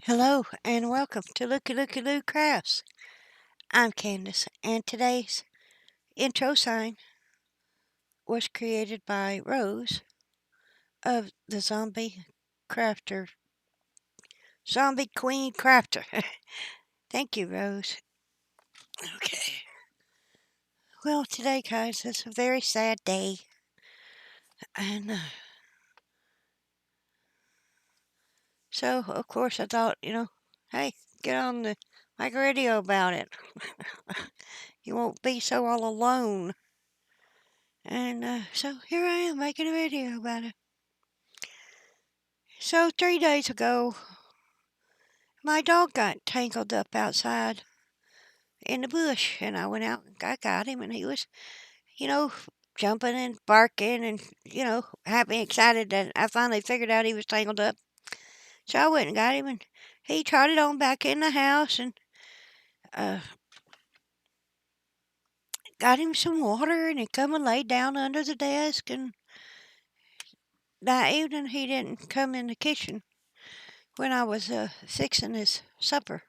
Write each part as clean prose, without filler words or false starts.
Hello and welcome to Lookie Crafts. I'm Candace, and today's intro sign was created by Rose of the Zombie Queen Crafter. Thank you, Rose. Okay. Well, today, guys, is a very sad day, and so of course I thought, hey, get on the make a radio about it. You won't be so all alone. And so here I am making a video about it. So 3 days ago, my dog got tangled up outside in the bush, and I went out and I got him, and he was, you know, jumping and barking and, happy and excited that I finally figured out he was tangled up. So I went and got him, and he trotted on back in the house and uh, got him some water, and he come and laid down under the desk. And that evening, he didn't come in the kitchen when I was fixing his supper.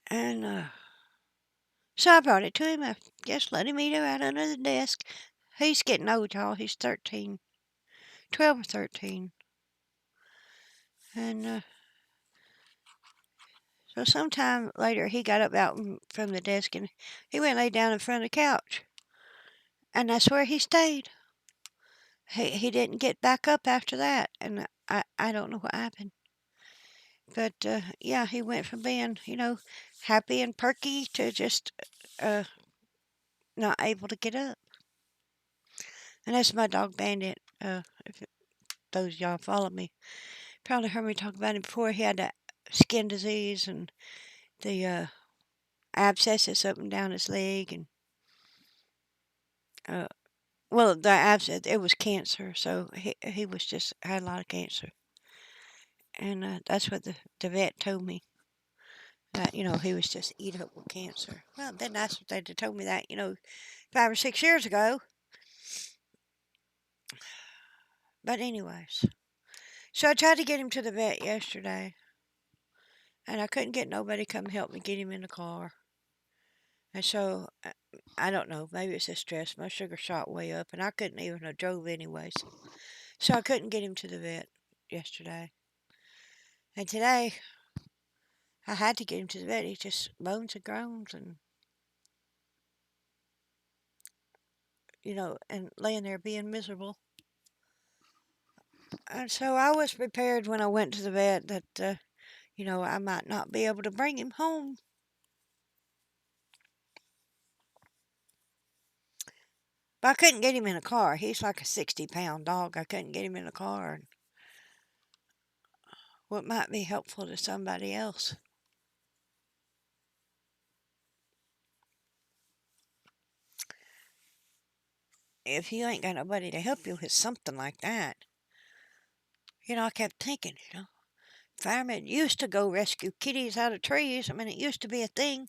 And so I brought it to him. I just let him eat it right under the desk. He's getting old, y'all. He's 13, 12 or 13. And so sometime later, he got up out from the desk and he went and lay down in front of the couch. And that's where he stayed. He didn't get back up after that. And I don't know what happened. But yeah, he went from being, happy and perky to just uh, not able to get up. And that's my dog Bandit. If those of y'all follow me probably heard me talk about him before. He had that skin disease and the abscesses up and down his leg, and uh, well, the abscess, it was cancer, so he was just had a lot of cancer, and that's what the vet told me, that he was just eat up with cancer. Well, then that's what they told me that 5 or 6 years ago. But anyways, so I tried to get him to the vet yesterday, and I couldn't get nobody to come help me get him in the car. And so, I don't know, maybe it's the stress. My sugar shot way up, and I couldn't even have drove anyways. So I couldn't get him to the vet yesterday. And today, I had to get him to the vet. He just moans and groans and, and laying there being miserable. And so I was prepared when I went to the vet that, I might not be able to bring him home. But I couldn't get him in a car. He's like a 60-pound dog. I couldn't get him in a car. And what might be helpful to somebody else? If you ain't got nobody to help you with something like that, I kept thinking, firemen used to go rescue kitties out of trees. I mean, it used to be a thing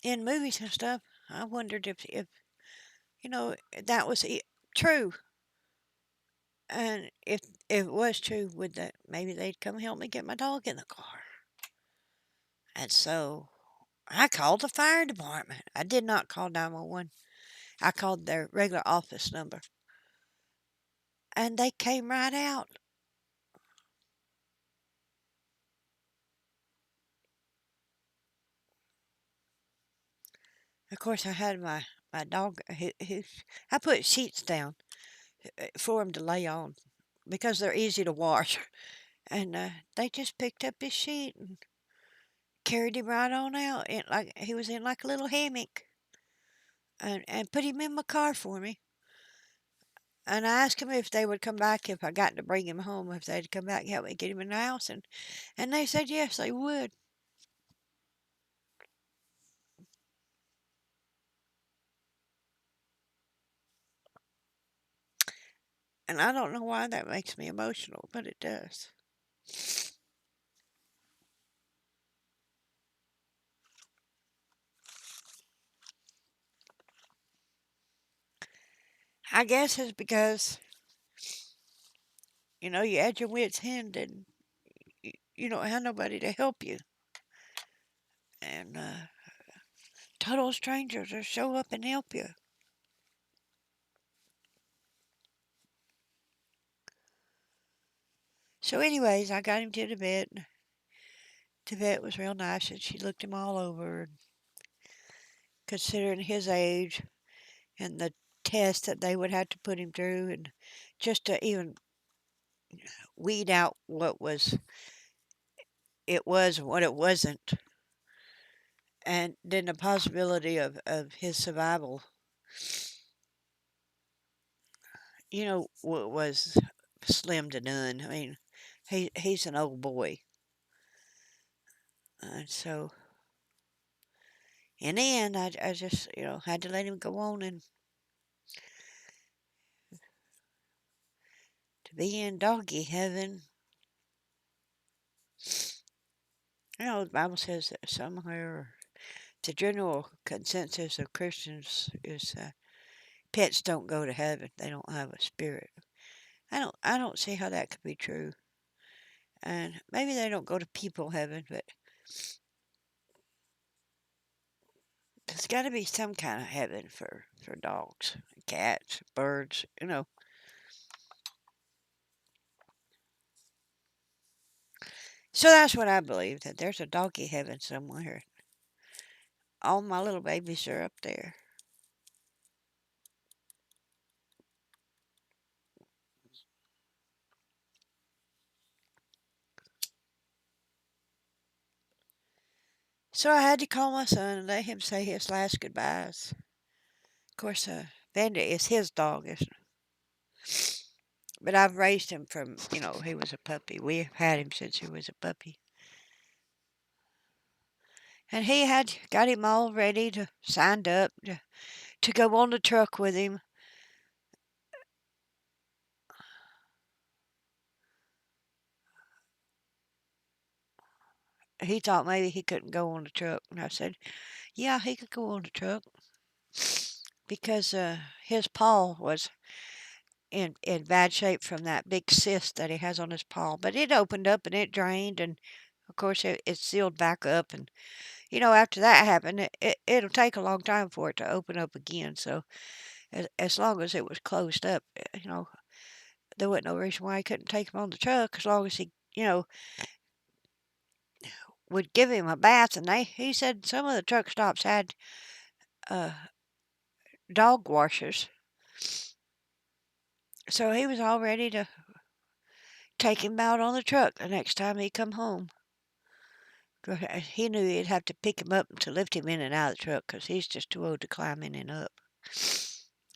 in movies and stuff. I wondered if that was true. And if it was true, would that maybe they'd come help me get my dog in the car? And so I called the fire department. I did not call 911. I called their regular office number. And they came right out. Of course, I had my dog. I put sheets down for him to lay on because they're easy to wash. And they just picked up his sheet and carried him right on out. Like he was in like a little hammock, and put him in my car for me. And I asked them if they would come back if I got to bring him home, if they'd come back and help me get him in the house. And they said yes, they would. And I don't know why that makes me emotional, but it does. I guess it's because, you had your wits' end and you don't have nobody to help you. And total strangers will show up and help you. So, anyways, I got him to the vet. The vet was real nice, and she looked him all over. And considering his age and the test that they would have to put him through, and just to even weed out what was it was and what it wasn't, and then the possibility of his survival, was slim to none. I mean, he's an old boy, and so in the end, I just had to let him go on and to be in doggy heaven. The Bible says that somewhere the general consensus of Christians is pets don't go to heaven. They don't have a spirit. I don't see how that could be true. And maybe they don't go to people heaven, but there's got to be some kind of heaven for dogs, cats, birds. So that's what I believe, that there's a doggy heaven somewhere. All my little babies are up there. So I had to call my son and let him say his last goodbyes. Of course, Bandit is his dog, but I've raised him from, he was a puppy. We've had him since he was a puppy. And he had got him all ready to signed up to go on the truck with him. He thought maybe he couldn't go on the truck. And I said, yeah, he could go on the truck because his paw was in bad shape from that big cyst that he has on his paw. But it opened up and it drained, and of course it sealed back up. And after that happened, it'll take a long time for it to open up again. So as long as it was closed up, there wasn't no reason why he couldn't take him on the truck as long as he would give him a bath. And he said some of the truck stops had uh, dog washers. So he was all ready to take him out on the truck the next time he come home. He knew he'd have to pick him up to lift him in and out of the truck because he's just too old to climb in and up.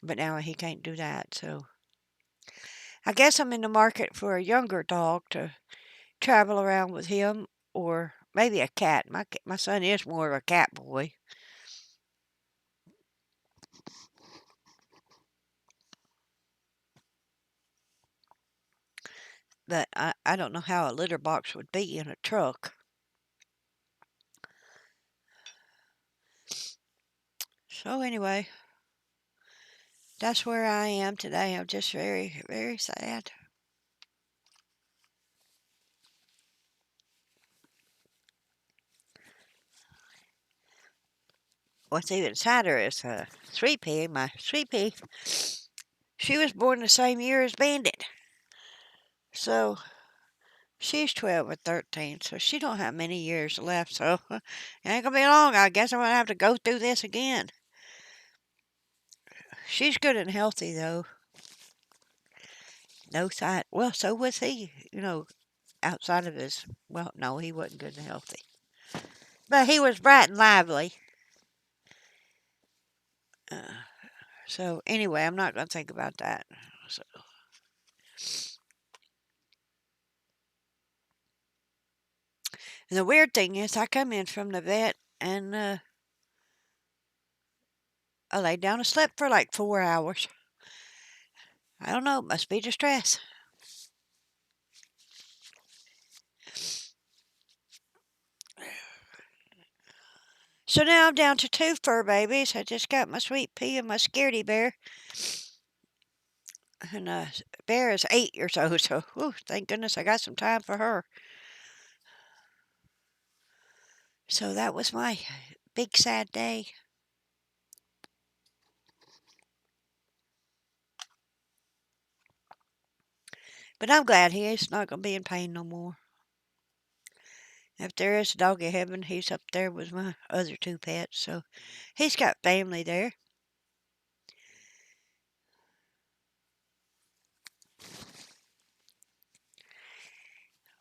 But now he can't do that, so I guess I'm in the market for a younger dog to travel around with him, or maybe a cat. My son is more of a cat boy. But I don't know how a litter box would be in a truck. So anyway, that's where I am today. I'm just very, very sad. What's even sadder is Sweet Pea, my Sweet Pea. She was born the same year as Bandit. So she's 12 or 13, so she don't have many years left. So it ain't gonna be long. I guess I'm gonna have to go through this again. She's good and healthy though. No sign. Well, so was he. Outside of his. Well, no, he wasn't good and healthy, but he was bright and lively. Uh, so anyway, I'm not gonna think about that. So, and the weird thing is, I come in from the vet and I laid down and slept for like 4 hours. I don't know. It must be the stress. So now I'm down to two fur babies. I just got my Sweet Pea and my Scaredy Bear. And Bear is 8 years old, so whew, thank goodness I got some time for her. So that was my big sad day. But I'm glad he's not going to be in pain no more. If there is a dog in heaven, he's up there with my other two pets. So he's got family there.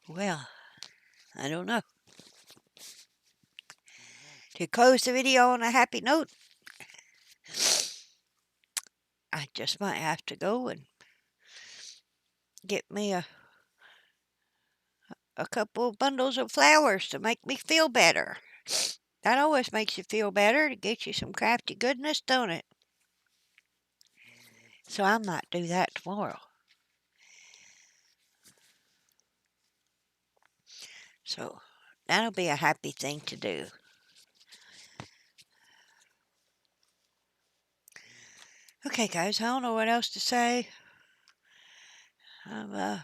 Well, I don't know. To close the video on a happy note, I just might have to go and get me a couple of bundles of flowers to make me feel better. That always makes you feel better to get you some crafty goodness, don't it? So I might do that tomorrow. So that'll be a happy thing to do. Okay, guys, I don't know what else to say. I'm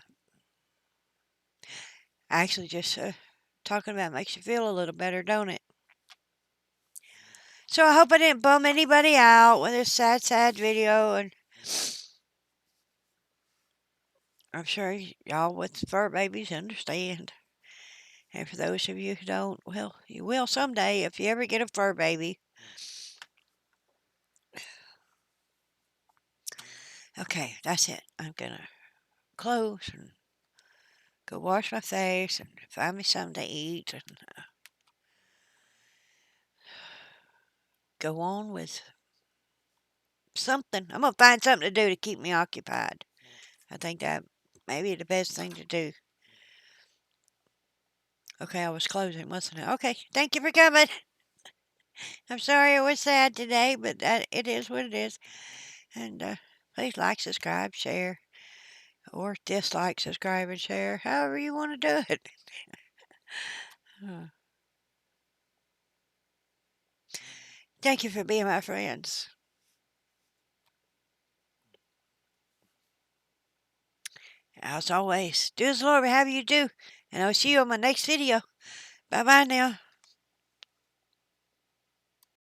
actually just talking about makes you feel a little better, don't it? So I hope I didn't bum anybody out with this sad, sad video, and I'm sure y'all with fur babies understand. And for those of you who don't, well, you will someday if you ever get a fur baby. Okay, that's it. I'm gonna close and go wash my face and find me something to eat and go on with something. I'm gonna find something to do to keep me occupied. I think that may be the best thing to do. Okay, I was closing, wasn't it? Okay, thank you for coming. I'm sorry it was sad today, but it is what it is. And please like, subscribe, share, or dislike, subscribe, and share, however you want to do it. Thank you for being my friends. As always, do as the Lord would have you do, and I'll see you on my next video. Bye-bye now.